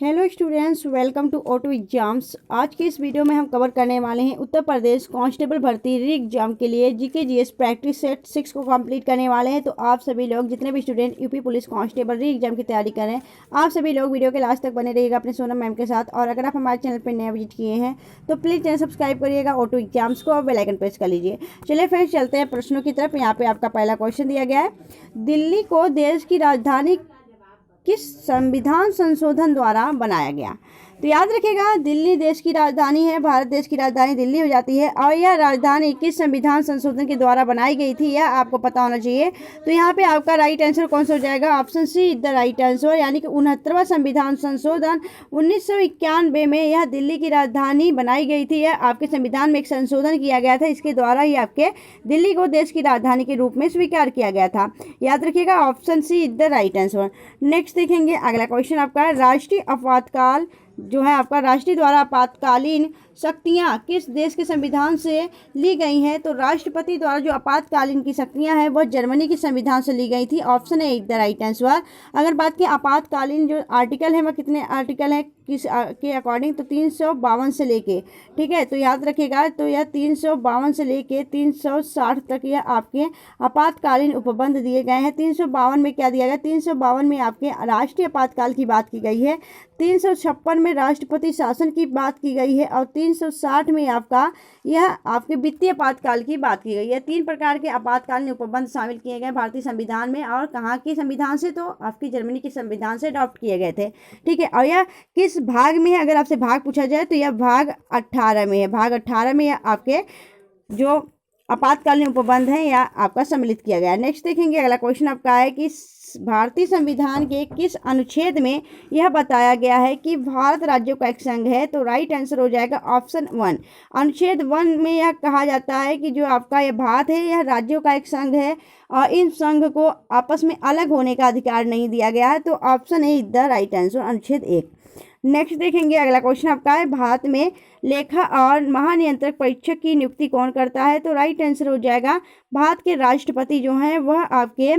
Hello students, welcome to Auto Exams. आज के इस वीडियो में हम कवर करने वाले हैं उत्तर प्रदेश कांस्टेबल भर्ती री एग्जाम के लिए जीके जीएस प्रैक्टिस सेट 6 को कंप्लीट करने वाले हैं। तो आप सभी लोग जितने भी स्टूडेंट यूपी पुलिस कांस्टेबल री एग्जाम की तैयारी कर रहे हैं, आप सभी लोग वीडियो के लास्ट तक बने रहिएगा अपने सोनम मैम के साथ। और अगर आप हमारे चैनल पर नया विजिट किए हैं तो प्लीज़ चैनल सब्सक्राइब करिएगा ऑटो एग्जाम्स को और बेल आइकन प्रेस कर लीजिए। चलिए फ्रेंड्स, चलते हैं प्रश्नों की तरफ। यहाँ पे आपका पहला क्वेश्चन दिया गया है, दिल्ली को देश की राजधानी किस संविधान संशोधन द्वारा बनाया गया। तो याद रखिएगा, दिल्ली देश की राजधानी है, भारत देश की राजधानी दिल्ली हो जाती है, और यह राजधानी किस संविधान संशोधन के द्वारा बनाई गई थी यह आपको पता होना चाहिए। तो यहाँ पे आपका राइट आंसर कौन सा हो जाएगा? Option see the right answer, यानी कि 69वां संविधान संशोधन 1991 में यह दिल्ली की राजधानी बनाई गई थी। यह आपके संविधान में एक संशोधन किया गया था, इसके द्वारा ही आपके दिल्ली को देश की राजधानी के रूप में स्वीकार किया गया था। याद रखिएगा, option C is the right answer. Next देखेंगे, अगला क्वेश्चन आपका राष्ट्रीय आपातकाल जो है आपका राष्ट्रीय द्वारा आपातकालीन शक्तियाँ किस देश के संविधान से ली गई हैं। तो राष्ट्रपति द्वारा जो आपातकालीन की शक्तियाँ हैं वह जर्मनी के संविधान से ली गई थी। Option A the right answer. अगर बात की आपातकालीन जो आर्टिकल है वह कितने आर्टिकल हैं किस के अकॉर्डिंग, तो 352 से लेके, ठीक है, तो याद रखिएगा, तो यह 352 से लेके 360 तक यह आपके आपातकालीन उपबंध दिए गए हैं। 352 में क्या दिया गया? 352 में आपके राष्ट्रीय आपातकाल की बात की गई है, 356 में राष्ट्रपति शासन की बात की गई है, और 360 में आपका यह आपके वित्तीय आपातकाल की बात की गई है। 3 प्रकार के आपातकालीन उपबंध शामिल किए गए भारतीय संविधान में, और कहाँ के संविधान से? तो आपकी जर्मनी के संविधान से अडॉप्ट किए गए थे, ठीक है। और यह किस भाग में है? अगर आपसे भाग पूछा जाए तो यह भाग 18 में है। भाग 18 में आपके जो आपातकालीन उपबंध है या आपका सम्मिलित किया गया है। नेक्स्ट देखेंगे, अगला क्वेश्चन आपका है कि भारतीय संविधान के किस अनुच्छेद में यह बताया गया है कि भारत राज्यों का एक संघ है। तो राइट आंसर हो जाएगा ऑप्शन 1। अनुच्छेद 1 में यह कहा जाता है कि जो आपका यह भारत है यह राज्यों का एक संघ है और इन संघ को आपस में अलग होने का अधिकार नहीं दिया गया है। तो option A the right answer, अनुच्छेद 1। नेक्स्ट देखेंगे, अगला क्वेश्चन आपका है भारत में लेखा और महानियंत्रक परीक्षक की नियुक्ति कौन करता है। तो राइट आंसर हो जाएगा भारत के राष्ट्रपति जो हैं वह आपके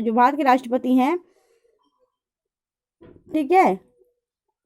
जो भारत के राष्ट्रपति हैं, ठीक है,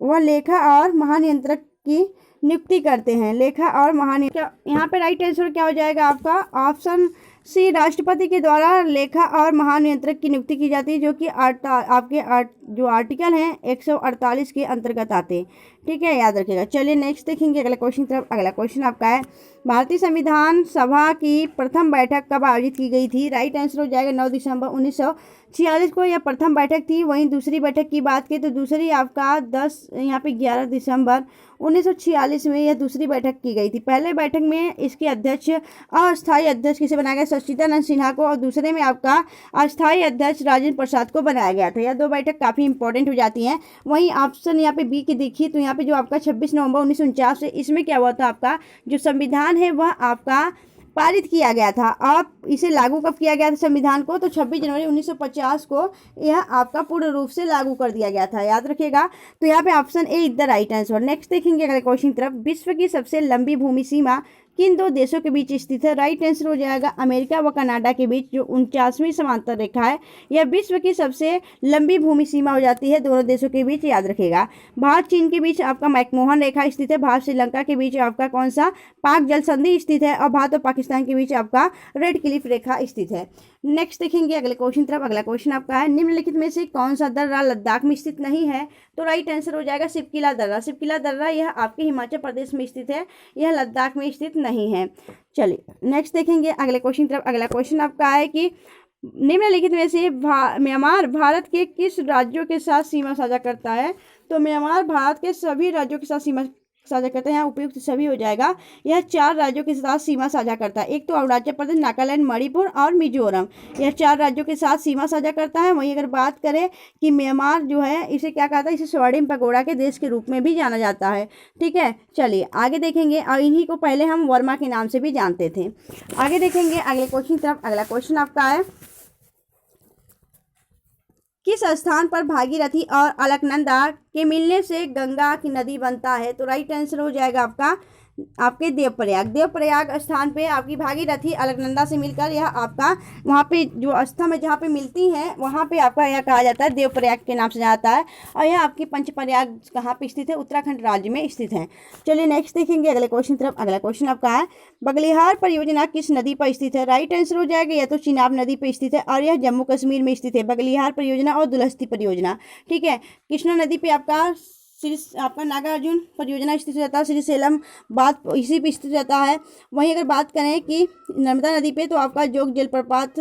वह लेखा और महानियंत्रक की नियुक्ति करते हैं। लेखा और महानियंत्रक, यहाँ पे राइट आंसर क्या हो जाएगा आपका? ऑप्शन सी, राष्ट्रपति के द्वारा लेखा और महानियंत्रक की नियुक्ति की जाती है, जो कि आपके जो आर्टिकल हैं 148 के अंतर्गत आते हैं, ठीक है, याद रखिएगा। चलिए नेक्स्ट देखेंगे अगला क्वेश्चन तरफ। अगला क्वेश्चन आपका है भारतीय संविधान सभा की प्रथम बैठक कब आयोजित की गई थी। राइट आंसर हो जाएगा 9 दिसंबर 1946 को यह प्रथम बैठक थी। वहीं दूसरी बैठक की बात की तो दूसरी आपका 11 दिसंबर 1946 में यह दूसरी बैठक की गई थी। पहले बैठक में इसके अध्यक्ष अस्थायी अध्यक्ष किसे बनाया गया? सच्चिदानंद सिन्हा को, और दूसरे में आपका अस्थायी अध्यक्ष राजेंद्र प्रसाद को बनाया गया था। यह 2 बैठक काफ़ी इंपॉर्टेंट हो जाती हैं। वहीं ऑप्शन यहाँ पे बी की देखिए, तो यहाँ पे जो आपका 26 नवंबर 1949 है, इसमें क्या हुआ था? आपका जो संविधान है वह आपका पारित किया गया था। आप इसे लागू कब किया गया था संविधान को? तो 26 जनवरी 1950 को यह आपका पूर्ण रूप से लागू कर दिया गया था, याद रखिएगा। तो यहाँ पे option A is the right answer. Next देखेंगे अगले क्वेश्चन की तरफ, विश्व की सबसे लंबी भूमि सीमा किन 2 देशों के बीच स्थित है। राइट आंसर हो जाएगा अमेरिका व कनाडा के बीच जो 49वीं समांतर रेखा है, यह विश्व की सबसे लंबी भूमि सीमा हो जाती है दोनों देशों के बीच, याद रखिएगा। भारत चीन के बीच आपका मैकमोहन रेखा स्थित है, भारत श्रीलंका के बीच आपका कौन सा? पाक जल संधि स्थित है, और भारत और पाकिस्तान के बीच आपका रेड क्लिफ रेखा स्थित है। नेक्स्ट देखेंगे अगले क्वेश्चन तरफ। अगला क्वेश्चन आपका है निम्नलिखित में से कौन सा दर्रा लद्दाख में स्थित नहीं है। तो राइट आंसर हो जाएगा शिवकिला दर्रा। शिवकिला दर्रा यह आपके हिमाचल प्रदेश में स्थित है, यह लद्दाख में स्थित नहीं है। चलिए नेक्स्ट देखेंगे अगले क्वेश्चन तरफ। अगला क्वेश्चन आपका है कि निम्नलिखित में से म्यांमार भारत के किस राज्यों के साथ सीमा साझा करता है। तो म्यांमार भारत के सभी राज्यों के साथ सीमा साझा करते हैं, यहाँ उपयुक्त सभी हो जाएगा। यह 4 राज्यों के साथ सीमा साझा करता है। एक तो अरुणाचल प्रदेश, नागालैंड, मणिपुर और मिजोरम, यह 4 राज्यों के साथ सीमा साझा करता है। वहीं अगर बात करें कि म्यांमार जो है इसे क्या कहता है, इसे स्वर्णिम पगोड़ा के देश के रूप में भी जाना जाता है, ठीक है। चलिए आगे देखेंगे, और इन्हीं को पहले हम वर्मा के नाम से भी जानते थे। आगे देखेंगे अगले क्वेश्चन की तरफ। अगला क्वेश्चन आपका है किस स्थान पर भागीरथी और अलकनंदा के मिलने से गंगा की नदी बनता है। तो राइट आंसर हो जाएगा आपका आपके देवप्रयाग स्थान पे आपकी भागीरथी अलकनंदा से मिलकर यह आपका वहाँ पे जो अस्थम है जहाँ पे मिलती हैं वहाँ पे आपका यह कहा जाता है देवप्रयाग के नाम से जाता है। और यह आपकी पंचप्रयाग कहाँ पे स्थित है, उत्तराखंड राज्य में स्थित है। चलिए नेक्स्ट देखेंगे अगले क्वेश्चन तरफ। अगला क्वेश्चन आपका है बगलिहार परियोजना किस नदी पर स्थित है। राइट आंसर हो जाएगा या तो चिनाब नदी पर स्थित है और यह जम्मू कश्मीर में स्थित है। बगलिहार परियोजना और दुलहस्ती परियोजना, ठीक है। कृष्णा नदी पे आपका नागार्जुन परियोजना स्थित रहता है। श्रीशैलम बात इसी पे स्थित रहता है। वहीं अगर बात करें कि नर्मदा नदी पे तो आपका जोग जलप्रपात,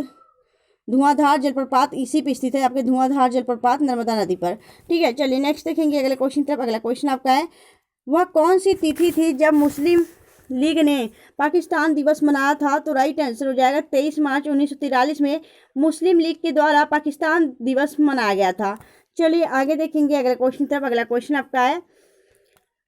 धुआंधार जलप्रपात इसी पे स्थित है, आपके धुआंधार जलप्रपात नर्मदा नदी पर, ठीक है। चलिए नेक्स्ट देखेंगे अगले क्वेश्चन तरफ। अगला क्वेश्चन आपका है वह कौन सी तिथि थी जब मुस्लिम लीग ने पाकिस्तान दिवस मनाया था। तो राइट आंसर हो जाएगा 23 मार्च 1943 में मुस्लिम लीग के द्वारा पाकिस्तान दिवस मनाया गया था। चलिए आगे देखेंगे अगला क्वेश्चन तरफ। अगला क्वेश्चन आपका है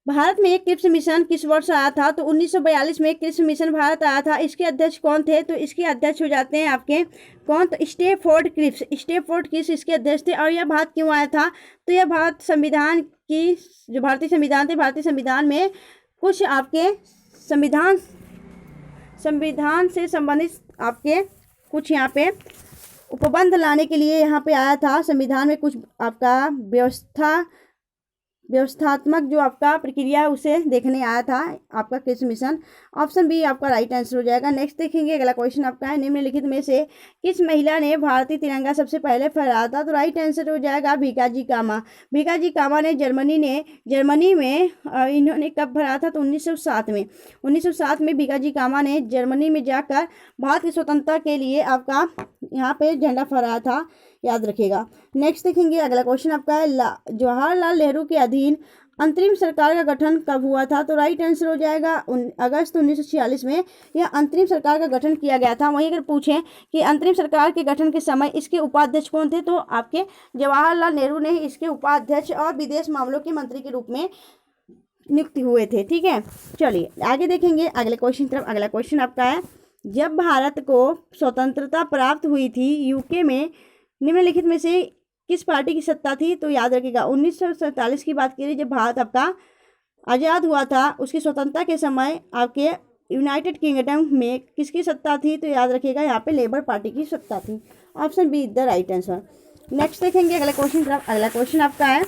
भारत में क्रिप्स मिशन किस वर्ष आया था। तो 1942 में क्रिप्स मिशन भारत आया था। इसके अध्यक्ष कौन थे। तो इसके अध्यक्ष हो जाते हैं आपके कौन, तो स्टेफोर्ड क्रिप्स इसके अध्यक्ष थे। और यह भारत क्यों आया था। तो यह भारत संविधान की जो भारतीय संविधान थे, भारतीय संविधान में कुछ आपके संविधान से संबंधित आपके कुछ यहाँ पे उपबंध लाने के लिए यहाँ पे आया था। संविधान में कुछ आपका व्यवस्थात्मक जो आपका प्रक्रिया है उसे देखने आया था आपका क्रिप्स मिशन। ऑप्शन बी आपका राइट आंसर हो जाएगा। नेक्स्ट देखेंगे अगला क्वेश्चन आपका है निम्नलिखित में से किस महिला ने भारतीय तिरंगा सबसे पहले फहराया था। तो राइट आंसर हो जाएगा भीकाजी कामा। भीकाजी कामा ने जर्मनी में इन्होंने कब फहराया था। तो 1907 में भीकाजी कामा ने जर्मनी में जाकर भारत की स्वतंत्रता के लिए आपका यहाँ पे झंडा फहराया था, याद रखिएगा। नेक्स्ट देखेंगे अगला क्वेश्चन आपका है जवाहरलाल नेहरू के अधीन अंतरिम सरकार का गठन कब हुआ था। तो राइट आंसर हो जाएगा अगस्त 1946 में यह अंतरिम सरकार का गठन किया गया था। वहीं अगर पूछें कि अंतरिम सरकार के गठन के समय इसके उपाध्यक्ष कौन थे, तो आपके जवाहरलाल नेहरू ने इसके उपाध्यक्ष और विदेश मामलों के मंत्री के रूप में नियुक्त हुए थे, ठीक है। चलिए आगे देखेंगे अगले क्वेश्चन तरफ। अगला क्वेश्चन आपका है जब भारत को स्वतंत्रता प्राप्त हुई थी यूके में निम्नलिखित में से किस पार्टी की सत्ता थी। तो याद रखिएगा 1947 की बात करिए जब भारत आपका आज़ाद हुआ था, उसकी स्वतंत्रता के समय आपके यूनाइटेड किंगडम में किसकी सत्ता थी। तो याद रखिएगा यहाँ पे लेबर पार्टी की सत्ता थी। Option be the right answer. Next देखेंगे अगला क्वेश्चन तरफ। अगला क्वेश्चन आपका है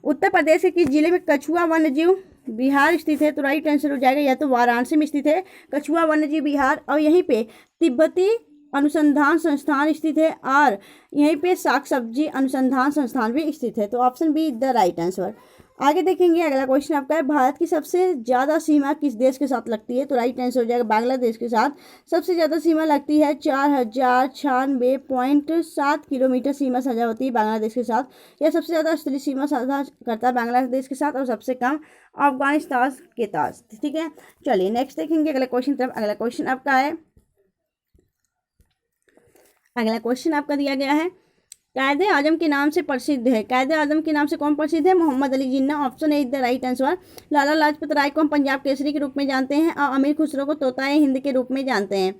उत्तर प्रदेश के किस जिले में कछुआ वन्यजीव बिहार स्थित है। तो राइट आंसर हो जाएगा या तो वाराणसी में स्थित है कछुआ वन्यजीव बिहार, और यहीं पे तिब्बती अनुसंधान संस्थान स्थित है और यहीं पे साग सब्जी अनुसंधान संस्थान भी स्थित है। तो option be the right answer. आगे देखेंगे अगला क्वेश्चन आपका है भारत की सबसे ज़्यादा सीमा किस देश के साथ लगती है। तो राइट आंसर हो जाएगा बांग्लादेश के साथ सबसे ज़्यादा सीमा लगती है। 4096.7 किलोमीटर सीमा साझा होती है बांग्लादेश के साथ। यह सबसे ज़्यादा स्थलीय सीमा साझा करता है बांग्लादेश के साथ और सबसे कम अफगानिस्तान के साथ, ठीक है। चलिए नेक्स्ट देखेंगे अगला क्वेश्चन तरफ। अगला क्वेश्चन आपका है अगला क्वेश्चन आपका दिया गया है कायदे आजम के नाम से प्रसिद्ध है। कायदे आजम के नाम से कौन प्रसिद्ध है। Mohammad Ali Jinnah. Option A the right answer. Lala Lajpat Rai को हम पंजाब केसरी के रूप में जानते हैं और अमीर खुसरो को तोताए हिंद के रूप में जानते हैं,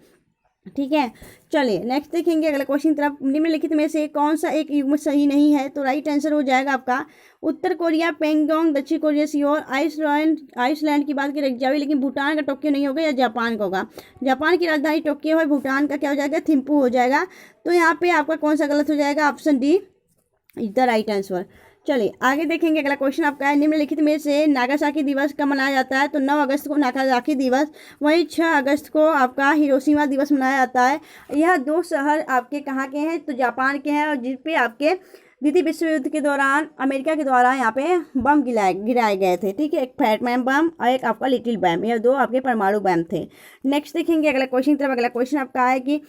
ठीक है। चलिए नेक्स्ट देखेंगे अगला क्वेश्चन तरफ। निम्नलिखित में से कौन सा एक युग्म सही नहीं है। तो राइट आंसर हो जाएगा आपका उत्तर कोरिया पेंगोंग, दक्षिण कोरिया सियोल, आइसलैंड की बात की रखी, लेकिन भूटान का टोक्यो नहीं होगा या जापान का होगा। जापान की राजधानी टोक्यो है, भूटान का क्या हो जाएगा थिम्पू हो जाएगा। तो यहाँ पे आपका कौन सा गलत हो जाएगा। Option D is the right answer. चलिए आगे देखेंगे अगला क्वेश्चन आपका है निम्नलिखित में से नागासाकी दिवस कब मनाया जाता है। तो 9 अगस्त को नागासाकी दिवस, वहीं 6 अगस्त को आपका हिरोशिमा दिवस मनाया जाता है। यह 2 शहर आपके कहाँ के हैं। तो जापान के हैं और जिस पे आपके द्वितीय विश्व युद्ध के दौरान अमेरिका के द्वारा यहाँ पे बम गिराए गए थे, ठीक है। एक फैटमैन बम और एक आपका लिटिल बम, यह 2 आपके परमाणु बम थे। नेक्स्ट देखेंगे अगला क्वेश्चन तरफ। अगला क्वेश्चन आपका है कि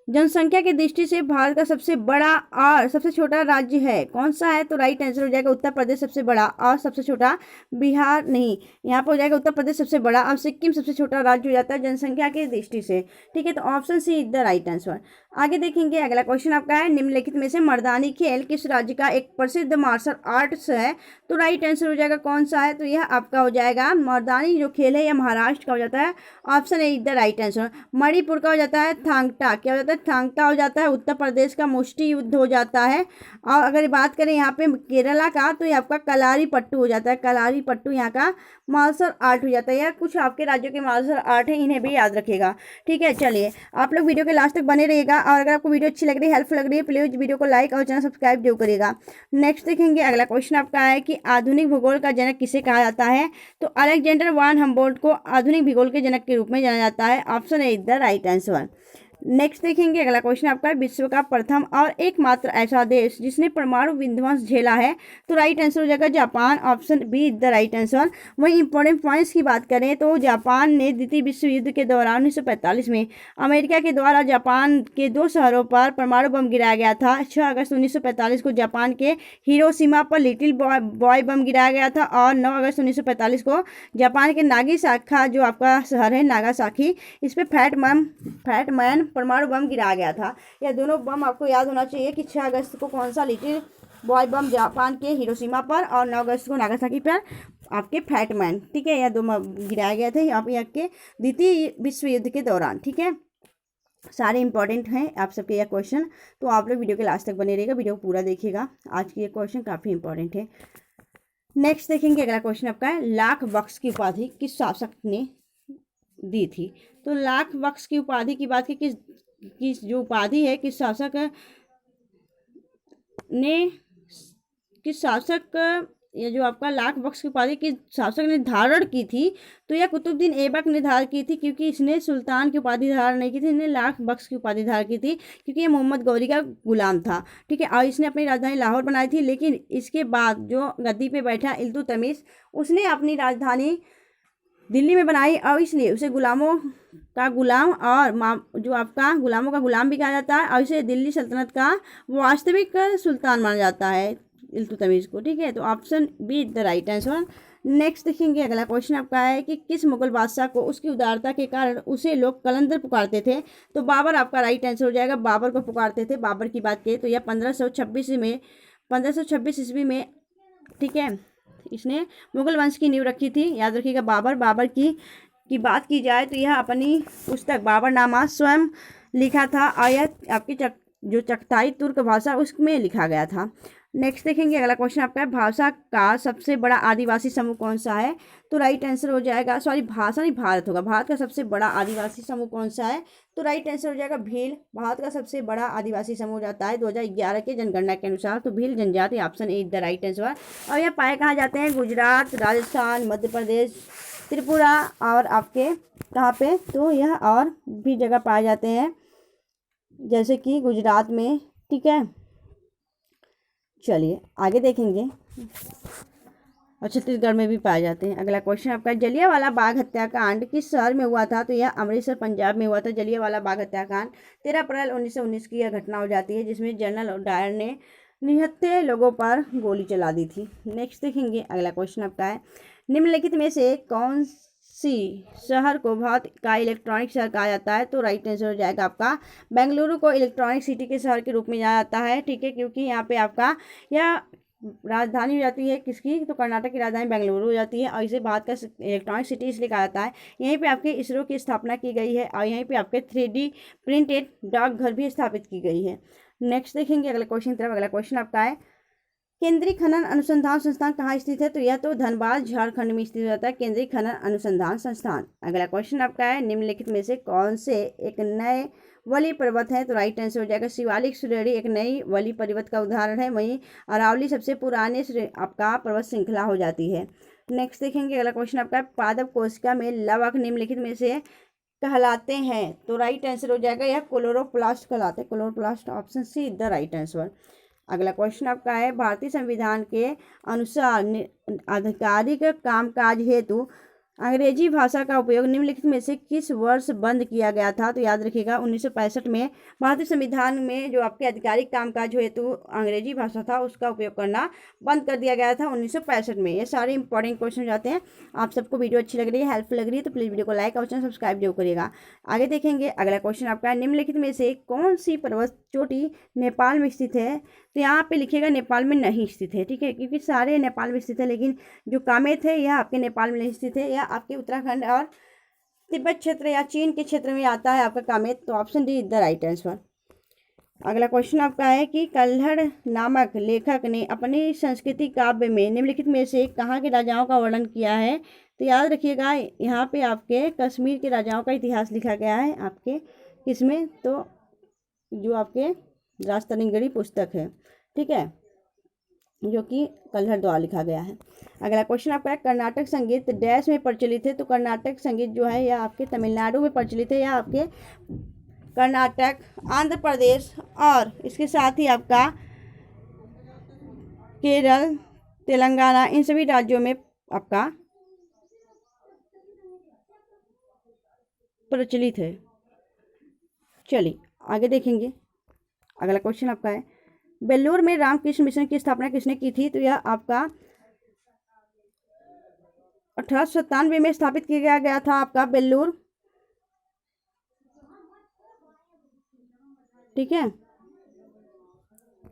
जनसंख्या की दृष्टि से भारत का सबसे बड़ा और सबसे छोटा राज्य है कौन सा है। तो राइट आंसर हो जाएगा उत्तर प्रदेश सबसे बड़ा और सबसे छोटा, बिहार नहीं। यहाँ पर हो जाएगा उत्तर प्रदेश सबसे बड़ा और सिक्किम सबसे छोटा राज्य हो जाता है जनसंख्या की दृष्टि से, ठीक है। तो option C is the right answer. आगे देखेंगे अगला क्वेश्चन आपका है, निम्नलिखित में से मर्दानी खेल किस राज्य का एक प्रसिद्ध मार्शल आर्ट्स है? तो राइट आंसर हो जाएगा कौन सा है? तो यह आपका हो जाएगा मर्दानी जो खेल है यह महाराष्ट्र का हो जाता है। Option A is the right answer. Manipur का हो जाता है थांगटा, क्या हो जाता है? थांगटा हो जाता है। उत्तर प्रदेश का मुष्टि युद्ध हो जाता है। और अगर बात करें यहाँ पे केरला का, तो ये आपका कलारी पट्टू हो जाता है। कलारी पट्टू यहाँ का मार्शल आर्ट हो जाता है। यह कुछ आपके राज्यों के मार्शल आर्ट है, इन्हें भी याद रखिएगा। ठीक है, चलिए आप लोग वीडियो के लास्ट तक बने रहिएगा, और अगर आपको वीडियो अच्छी लग रही है, हेल्पफुल लग रही है, प्लीज वीडियो को लाइक और चैनल सब्सक्राइब जरूर करिएगा। नेक्स्ट देखेंगे अगला क्वेश्चन आपका है कि आधुनिक भूगोल का जनक किसे कहा जाता है? तो अलेक्जेंडर वान हम्बोल्ट को आधुनिक भूगोल के जनक के रूप में जाना जाता है। Option A is the right answer. Next देखेंगे अगला क्वेश्चन आपका, विश्व का प्रथम और एकमात्र ऐसा देश जिसने परमाणु विध्वंस झेला है? तो राइट आंसर हो जाएगा Japan. Option B is the right answer. वहीं इंपॉर्टेंट पॉइंट्स की बात करें तो जापान ने द्वितीय विश्व युद्ध के दौरान 1945 में अमेरिका के द्वारा जापान के 2 शहरों पर परमाणु बम गिराया गया था। 6 अगस्त 1945 को जापान के हिरोशिमा पर लिटिल बॉय बम गिराया गया था, और 9 अगस्त 1945 को जापान के नागासाकी जो आपका शहर है नागासाकी, इस पर फैटमैन परमाणु बम गिराया गया था। यह दोनों बम आपको याद होना चाहिए कि 6 अगस्त को कौन सा लिटिल बॉय बम जापान के हिरोशिमा पर, और 9 अगस्त को नागासाकी पर आपके फैटमैन। ठीक है, यह दो गिराया गया था आप यहाँ के द्वितीय विश्व युद्ध के दौरान। ठीक है, सारे इंपॉर्टेंट हैं आप सबके यह क्वेश्चन, तो आप लोग वीडियो के लास्ट तक बने रहिएगा, वीडियो को पूरा देखिएगा। आज की ये क्वेश्चन काफ़ी इंपॉर्टेंट है। नेक्स्ट देखेंगे अगला क्वेश्चन आपका है, लाख बक्स की उपाधि किस शासक ने दी थी? तो लाख बक्स की उपाधि की बात की किस जो उपाधि है किस शासक ये जो आपका लाख बक्स की उपाधि किस शासक ने धारण की थी? तो यह कुतुबुद्दीन ऐबक ने धारण की थी, क्योंकि इसने सुल्तान की उपाधि धारण नहीं की थी, इसने लाख बक्स की उपाधि धारण की थी क्योंकि ये मोहम्मद गौरी का गुलाम था। ठीक है, और इसने अपनी राजधानी लाहौर बनाई थी, लेकिन इसके बाद जो गद्दी पे बैठा इल्तुतमिश, उसने अपनी राजधानी दिल्ली में बनाई, और इसलिए उसे गुलामों का गुलाम और जो आपका गुलामों का गुलाम भी कहा जाता है, और इसे दिल्ली सल्तनत का वास्तविक सुल्तान माना जाता है इल्तुतमिश को। ठीक है, तो option B is the right answer. Next देखेंगे अगला क्वेश्चन आपका है कि किस मुगल बादशाह को उसकी उदारता के कारण उसे लोग कलंदर पुकारते थे? तो बाबर आपका राइट आंसर हो जाएगा। बाबर को पुकारते थे। बाबर की बात करें तो यह 1526 ईस्वी में, ठीक है, इसने मुगल वंश की नींव रखी थी। याद रखिएगा बाबर की बात की जाए तो यह अपनी पुस्तक बाबरनामा स्वयं लिखा था, और यह आपकी जो चगताई तुर्क भाषा उसमें लिखा गया था। नेक्स्ट देखेंगे अगला क्वेश्चन आपका है, भाषा का सबसे बड़ा आदिवासी समूह कौन सा है? तो राइट आंसर हो जाएगा, सॉरी भाषा नहीं भारत होगा, भारत का सबसे बड़ा आदिवासी समूह कौन सा है? तो राइट आंसर हो जाएगा भील। भारत का सबसे बड़ा आदिवासी समूह जाता है 2011 के जनगणना के अनुसार, तो भील जनजाति option A the right answer. और यह पाए कहाँ जाते हैं? गुजरात, राजस्थान, मध्य प्रदेश, त्रिपुरा और आपके कहाँ पे? तो यह और भी जगह पाए जाते हैं, जैसे कि गुजरात में। ठीक है, चलिए आगे देखेंगे, और छत्तीसगढ़ में भी पाए जाते हैं। अगला क्वेश्चन आपका, जलियांवाला बाग हत्याकांड किस शहर में हुआ था? तो यह अमृतसर पंजाब में हुआ था। जलियांवाला बाग हत्याकांड 13 अप्रैल 1919 की यह घटना हो जाती है, जिसमें जनरल डायर ने निहत्थे लोगों पर गोली चला दी थी। नेक्स्ट देखेंगे अगला क्वेश्चन आपका है, निम्नलिखित में से कौन सी शहर को भारत का इलेक्ट्रॉनिक शहर कहा जाता है? तो राइट आंसर हो जाएगा आपका बेंगलुरु को इलेक्ट्रॉनिक सिटी के शहर के रूप में जाना जाता है। ठीक है, क्योंकि यहाँ पे आपका यह राजधानी हो जाती है किसकी? तो कर्नाटक की राजधानी बेंगलुरु हो जाती है, और इसे भारत का इलेक्ट्रॉनिक सिटी इसलिए कहा जाता है। यहीं पे आपके इसरो की स्थापना की गई है, और यहीं पे आपके 3D प्रिंटेड डाकघर भी स्थापित की गई है। नेक्स्ट देखेंगे अगला क्वेश्चन तरफ। अगला क्वेश्चन आपका है, केंद्रीय खनन अनुसंधान संस्थान कहाँ स्थित है? तो यह तो धनबाद झारखंड में स्थित होता है केंद्रीय खनन अनुसंधान संस्थान। अगला क्वेश्चन आपका है, निम्नलिखित में से कौन से एक नए वली पर्वत है? तो राइट आंसर हो जाएगा शिवालिक श्रेणी एक नई वली पर्वत का उदाहरण है। वहीं अरावली सबसे पुराने आपका पर्वत श्रृंखला हो जाती है। नेक्स्ट देखेंगे अगला क्वेश्चन आपका है, पादप कोशिका में लवक निम्नलिखित में से कहलाते हैं? तो राइट आंसर हो जाएगा यह क्लोरोप्लास्ट कहलाते हैं। Chloroplast option see the right answer. अगला क्वेश्चन आपका है, भारतीय संविधान के अनुसार आधिकारिक कामकाज हेतु अंग्रेजी भाषा का उपयोग निम्नलिखित में से किस वर्ष बंद किया गया था? तो याद रखिएगा 1965 में भारतीय संविधान में जो आपके आधिकारिक कामकाज हेतु अंग्रेजी भाषा था उसका उपयोग करना बंद कर दिया गया था 1965 में। ये सारे इंपॉर्टेंट क्वेश्चन जाते हैं। आप सबको वीडियो अच्छी लग रही है, हेल्पफुल लग रही है तो प्लीज़ वीडियो को लाइक और चैनल सब्सक्राइब जरूर करिएगा। आगे देखेंगे अगला क्वेश्चन आपका, निम्नलिखित में से कौन सी पर्वत चोटी नेपाल में स्थित है? तो यहाँ पे लिखिएगा नेपाल में नहीं स्थित है, ठीक है, क्योंकि सारे नेपाल में स्थित है, लेकिन जो कामेत है यह आपके नेपाल में नहीं स्थित है, यह आपके उत्तराखंड और तिब्बत क्षेत्र या चीन के क्षेत्र में आता है आपका कामेत। तो option D is the right answer. अगला क्वेश्चन आपका है कि कल्हड़ नामक लेखक ने अपनी संस्कृति काव्य में निम्नलिखित में से कहाँ के राजाओं का वर्णन किया है? तो याद रखिएगा यहाँ पे आपके कश्मीर के राजाओं का इतिहास लिखा गया है आपके किसमें, तो जो आपके राजतरंगिणी पुस्तक है, ठीक है, जो कि कल्हड़ द्वारा लिखा गया है। अगला क्वेश्चन आपका है, कर्नाटक संगीत डैश में प्रचलित है? तो कर्नाटक संगीत जो है यह आपके तमिलनाडु में प्रचलित है, या आपके कर्नाटक, आंध्र प्रदेश और इसके साथ ही आपका केरल, तेलंगाना, इन सभी राज्यों में आपका प्रचलित है। चलिए आगे देखेंगे। अगला क्वेश्चन आपका है, बेल्लूर में रामकृष्ण मिशन की स्थापना किसने की थी? तो यह आपका 1897 में स्थापित किया गया था आपका बेल्लूर, ठीक है।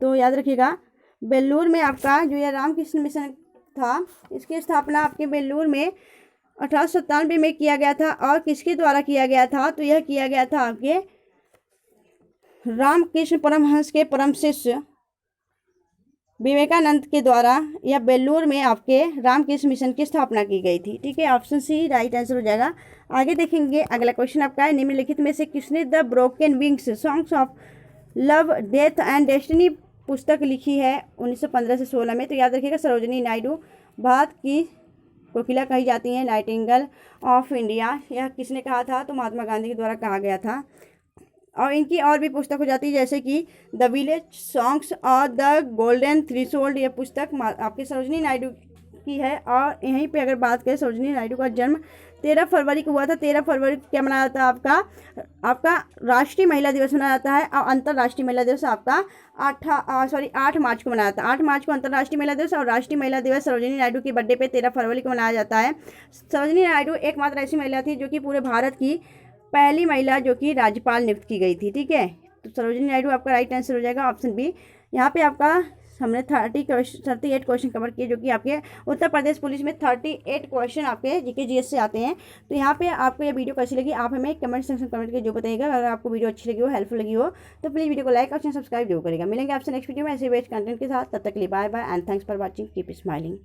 तो याद रखिएगा बेल्लूर में आपका जो यह रामकृष्ण मिशन था इसकी स्थापना आपके बेल्लूर में 1897 में किया गया था। और किसके द्वारा किया गया था? तो यह किया गया था आपके रामकृष्ण परमहंस के परम शिष्य विवेकानंद के द्वारा यह बेल्लूर में आपके रामकृष्ण मिशन की स्थापना की गई थी, ठीक है। ऑप्शन सी राइट आंसर हो जाएगा। आगे देखेंगे अगला क्वेश्चन आपका है, निम्नलिखित में से किसने the broken wings songs of love death and destiny पुस्तक लिखी है 1915 से 16 में? तो याद रखिएगा सरोजिनी नायडू, भारत की कोकिला कही जाती है, नाइटिंगेल ऑफ इंडिया, यह किसने कहा था? तो महात्मा गांधी के द्वारा कहा गया था। और इनकी और भी पुस्तक हो जाती है जैसे कि द विलेज सॉन्ग्स और द गोल्डन थ्रेशोल्ड, यह पुस्तक आपके सरोजिनी नायडू की है। और यहीं पे अगर बात करें सरोजिनी नायडू का जन्म 13 फरवरी को हुआ था। 13 फरवरी को क्या मनाया जाता है? आपका राष्ट्रीय महिला दिवस मनाया जाता है। और अंतर्राष्ट्रीय महिला दिवस आपका 8 मार्च को मनाया जाता है। 8 मार्च को अंतर्राष्ट्रीय महिला दिवस और राष्ट्रीय महिला दिवस सरोजिनी नायडू की बर्थडे पे 13 फरवरी को मनाया जाता है। सरोजिनी नायडू एकमात्र ऐसी महिला थी जो कि पूरे भारत की पहली महिला जो कि राज्यपाल नियुक्त की गई थी, ठीक है। तो सरोजिनी नायडू आपका राइट आंसर हो जाएगा, ऑप्शन बी। यहाँ पे आपका हमने 38 क्वेश्चन कवर किए जो कि आपके उत्तर प्रदेश पुलिस में 38 क्वेश्चन आपके जीके जीएस से आते हैं। तो यहाँ पे आपको ये वीडियो कैसी लगी आप हमें कमेंट सेक्शन कमेंट करके जो बताइएगा। अगर आपको वीडियो अच्छी लगी हो, हेल्पफुल लगी हो तो प्लीज़ वीडियो को लाइक और चैनल सब्सक्राइब जरूर करेगा। मिलेंगे आपसे नेक्स्ट वीडियो में ऐसे बेस्ट कंटेंट के साथ, तब तक के लिए bye bye and thanks for watching, keep smiling.